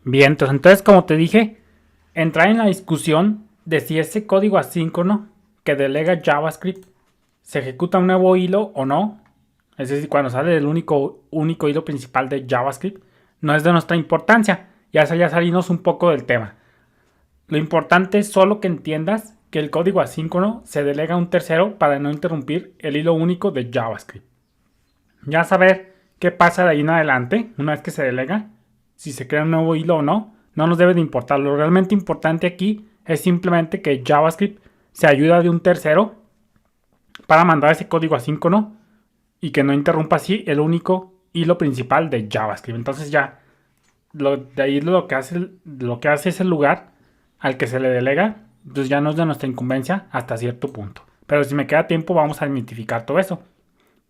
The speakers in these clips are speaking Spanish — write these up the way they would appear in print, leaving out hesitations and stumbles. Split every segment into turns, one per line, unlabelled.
Bien, entonces como te dije, entrar en la discusión de si ese código asíncrono que delega JavaScript se ejecuta un nuevo hilo o no, es decir, cuando sale el único hilo principal de JavaScript, no es de nuestra importancia. Ya salimos un poco del tema. Lo importante es solo que entiendas que el código asíncrono se delega a un tercero para no interrumpir el hilo único de JavaScript. Ya saber qué pasa de ahí en adelante, una vez que se delega, si se crea un nuevo hilo o no, no nos debe de importar. Lo realmente importante aquí es simplemente que JavaScript se ayuda de un tercero para mandar ese código asíncrono y que no interrumpa así el único hilo principal de JavaScript. Entonces ya de ahí lo que hace es el lugar al que se le delega, pues ya no es de nuestra incumbencia hasta cierto punto. Pero si me queda tiempo vamos a identificar todo eso.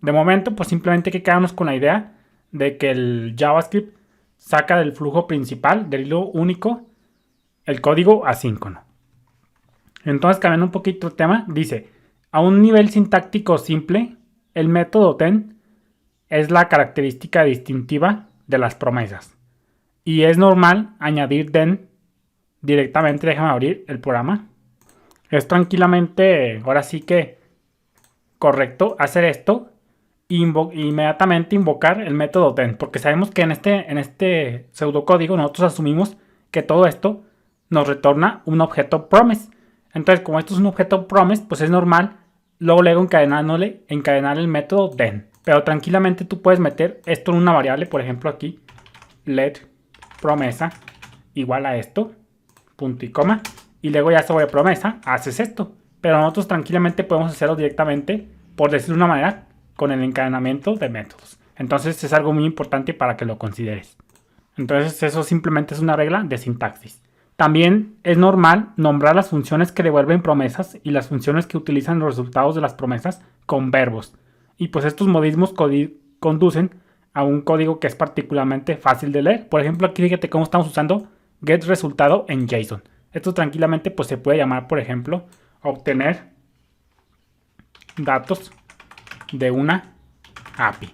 De momento, pues simplemente hay que quedarnos con la idea de que el JavaScript saca del flujo principal, del hilo único, el código asíncrono. Entonces, cambiando un poquito el tema, dice, a un nivel sintáctico simple, el método then es la característica distintiva de las promesas. Y es normal añadir then directamente, déjame abrir el programa. Es tranquilamente, ahora sí que correcto hacer esto inmediatamente invocar el método then, porque sabemos que en este pseudocódigo nosotros asumimos que todo esto nos retorna un objeto promise. Entonces, como esto es un objeto promise, pues es normal luego encadenar el método then. Pero tranquilamente tú puedes meter esto en una variable, por ejemplo aquí, let promesa igual a esto, punto y coma, y luego ya sobre promesa haces esto. Pero nosotros tranquilamente podemos hacerlo directamente, por decirlo de una manera, con el encadenamiento de métodos. Entonces es algo muy importante para que lo consideres. Entonces eso simplemente es una regla de sintaxis. También es normal nombrar las funciones que devuelven promesas y las funciones que utilizan los resultados de las promesas con verbos. Y pues estos modismos conducen a un código que es particularmente fácil de leer. Por ejemplo, aquí fíjate cómo estamos usando getResultado en JSON. Esto tranquilamente pues se puede llamar, por ejemplo, obtener datos de una API.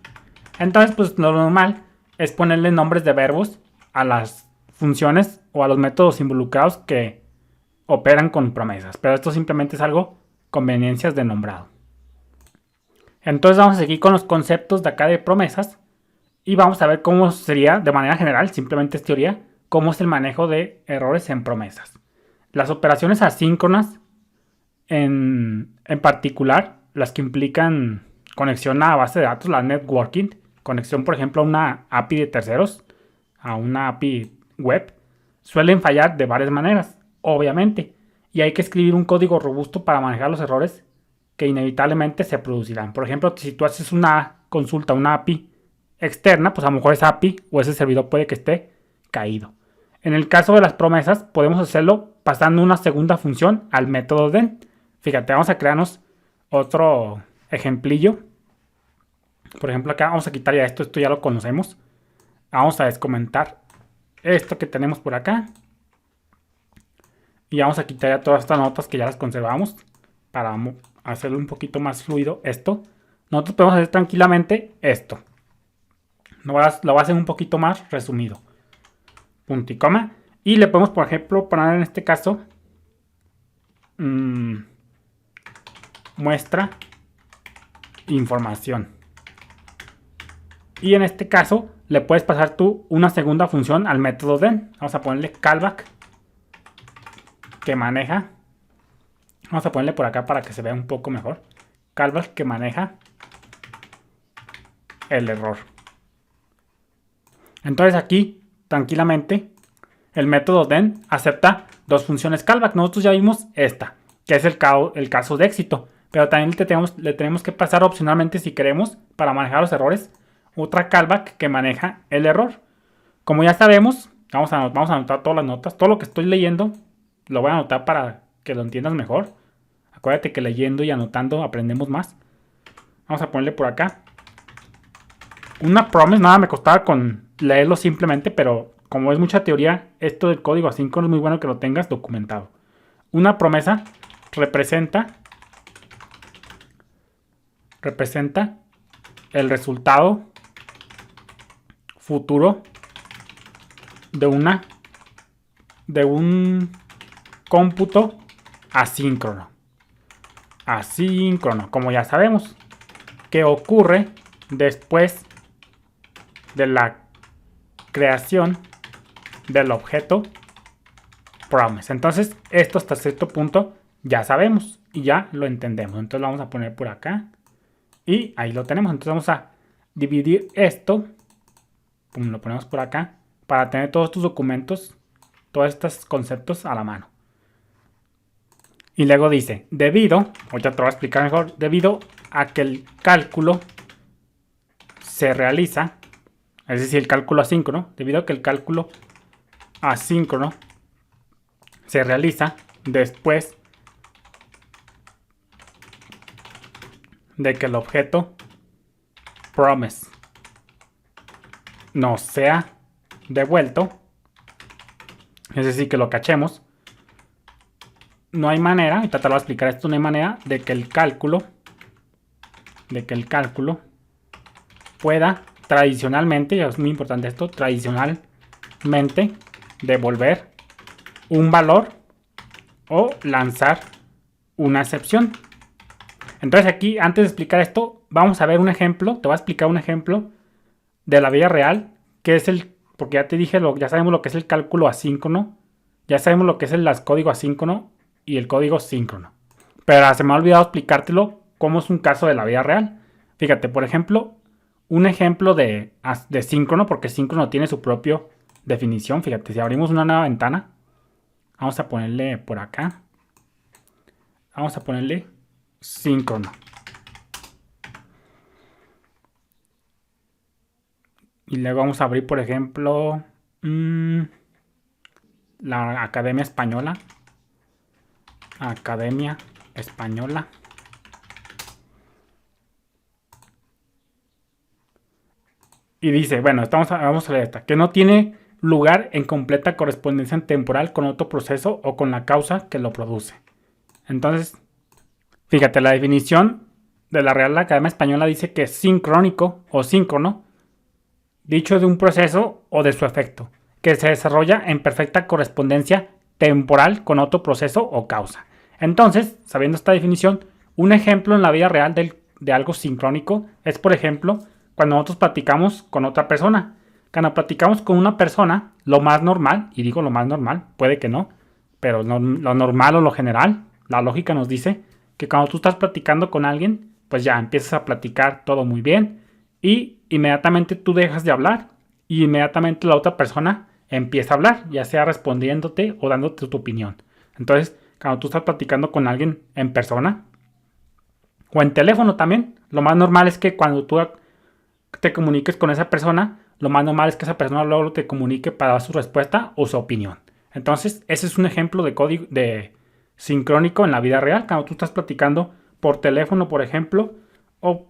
Entonces, pues lo normal es ponerle nombres de verbos a las funciones o a los métodos involucrados que operan con promesas. Pero esto simplemente es algo conveniencias de nombrado. Entonces vamos a seguir con los conceptos de acá de promesas y vamos a ver cómo sería de manera general, simplemente es teoría, cómo es el manejo de errores en promesas. Las operaciones asíncronas, en particular, las que implican conexión a base de datos, la networking, conexión por ejemplo a una API de terceros, a una API web, suelen fallar de varias maneras, obviamente, y hay que escribir un código robusto para manejar los errores que inevitablemente se producirán. Por ejemplo, si tú haces una consulta a una API externa, pues a lo mejor esa API o ese servidor puede que esté caído. En el caso de las promesas, podemos hacerlo pasando una segunda función al método then. Fíjate, vamos a crearnos otro ejemplillo. Por ejemplo, acá vamos a quitar ya esto ya lo conocemos. Vamos a descomentar esto que tenemos por acá. Y vamos a quitar ya todas estas notas que ya las conservamos para hacerlo un poquito más fluido esto. Nosotros podemos hacer tranquilamente esto. Lo voy a hacer un poquito más resumido. Punto y coma. Y le podemos, por ejemplo, poner en este caso muestra información. Y en este caso le puedes pasar tú una segunda función al método then. Vamos a ponerle callback que maneja. Vamos a ponerle por acá para que se vea un poco mejor. Callback que maneja el error. Entonces aquí, tranquilamente, el método then acepta dos funciones callback. Nosotros ya vimos esta, que es el caso de éxito. Pero también le tenemos que pasar opcionalmente, si queremos, para manejar los errores, otra callback que maneja el error. Como ya sabemos, vamos a anotar todas las notas. Todo lo que estoy leyendo lo voy a anotar para que lo entiendas mejor. Acuérdate que leyendo y anotando aprendemos más. Vamos a ponerle por acá una promise. Nada me costaba con leerlo simplemente, pero como es mucha teoría, esto del código asíncrono es muy bueno que lo tengas documentado. Una promesa representa el resultado futuro de una de un cómputo asíncrono. Asíncrono, como ya sabemos, que ocurre después de la creación del objeto promise. Entonces, esto hasta cierto punto ya sabemos y ya lo entendemos. Entonces lo vamos a poner por acá y ahí lo tenemos. Entonces vamos a dividir esto, lo ponemos por acá para tener todos estos documentos, todos estos conceptos a la mano. Y luego dice, debido, ahorita te lo voy a explicar mejor, debido a que el cálculo se realiza, es decir, el cálculo asíncrono, debido a que el cálculo asíncrono se realiza después de que el objeto promise nos sea devuelto, es decir, que lo cachemos, no hay manera, ahorita te lo voy a explicar esto, no hay manera de que el cálculo pueda tradicionalmente, y es muy importante esto, tradicionalmente devolver un valor o lanzar una excepción. Entonces aquí, antes de explicar esto, vamos a ver un ejemplo, te voy a explicar un ejemplo de la vida real, que es porque ya te dije, ya sabemos lo que es el cálculo asíncrono, ya sabemos lo que es el código asíncrono y el código síncrono. Pero se me ha olvidado explicártelo cómo es un caso de la vida real. Fíjate, por ejemplo, un ejemplo de síncrono, porque síncrono tiene su propia definición. Fíjate, si abrimos una nueva ventana, vamos a ponerle por acá, vamos a ponerle síncrono. Y luego vamos a abrir, por ejemplo, la Academia Española. Academia Española. Y dice, bueno, vamos a leer esta, que no tiene lugar en completa correspondencia temporal con otro proceso o con la causa que lo produce. Entonces, fíjate, la definición de la Real Academia Española dice que es sincrónico o síncrono, dicho de un proceso o de su efecto, que se desarrolla en perfecta correspondencia temporal con otro proceso o causa. Entonces, sabiendo esta definición, un ejemplo en la vida real de algo sincrónico es, por ejemplo, cuando nosotros platicamos con otra persona. Cuando platicamos con una persona, lo más normal, y digo lo más normal, puede que no, pero lo normal o lo general, la lógica nos dice que cuando tú estás platicando con alguien, pues ya empiezas a platicar todo muy bien y inmediatamente tú dejas de hablar y inmediatamente la otra persona empieza a hablar, ya sea respondiéndote o dándote tu opinión. Entonces, cuando tú estás platicando con alguien en persona o en teléfono también, lo más normal es que cuando tú te comuniques con esa persona, lo más normal es que esa persona luego te comunique para dar su respuesta o su opinión. Entonces, ese es un ejemplo de código de sincrónico en la vida real, cuando tú estás platicando por teléfono, por ejemplo, o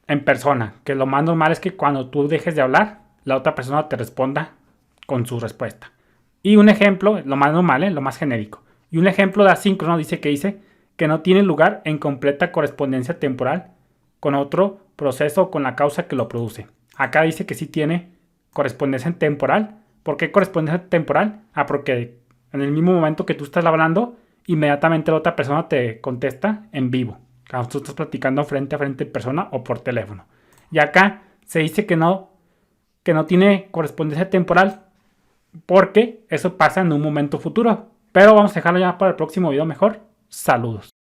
en persona, que lo más normal es que cuando tú dejes de hablar, la otra persona te responda con su respuesta. Y un ejemplo, lo más normal, lo más genérico. Y un ejemplo de asíncrono dice que no tiene lugar en completa correspondencia temporal con otro proceso o con la causa que lo produce. Acá dice que sí tiene correspondencia temporal. ¿Por qué correspondencia temporal? Porque en el mismo momento que tú estás hablando, inmediatamente la otra persona te contesta en vivo. Cuando tú estás platicando frente a frente en persona o por teléfono. Y acá se dice que no tiene correspondencia temporal porque eso pasa en un momento futuro. Pero vamos a dejarlo ya para el próximo video mejor. Saludos.